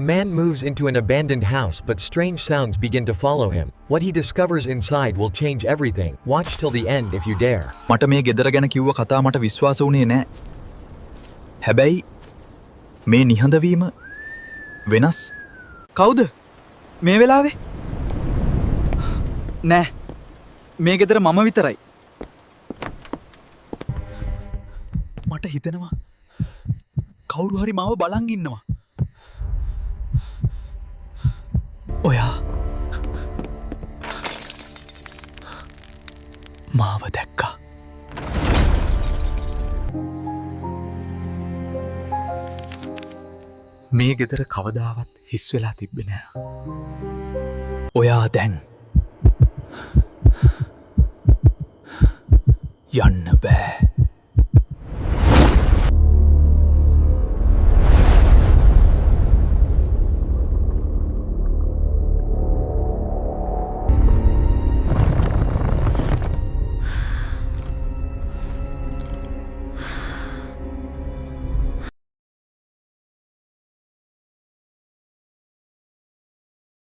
A man moves into an abandoned house but strange sounds begin to follow him. What he discovers inside will change everything. Watch till the end if you dare. මට මේ ගෙදර ගැන කිව්ව කතා මට විශ්වාස වුණේ නෑ. හැබැයි මේ නිහඬවීම වෙනස්. කවුද? මේ වෙලාවේ? නෑ. මේ ගෙදර මම විතරයි. මට හිතෙනවා කවුරු හරි මාව බලන් ඉන්නවා. ඔයා මාව දැක්කා. මේ ගෙදර කවදාවත් හිස් වෙලා තිබ්බේ නෑ. ඔයා දැන් යන්න බෑ.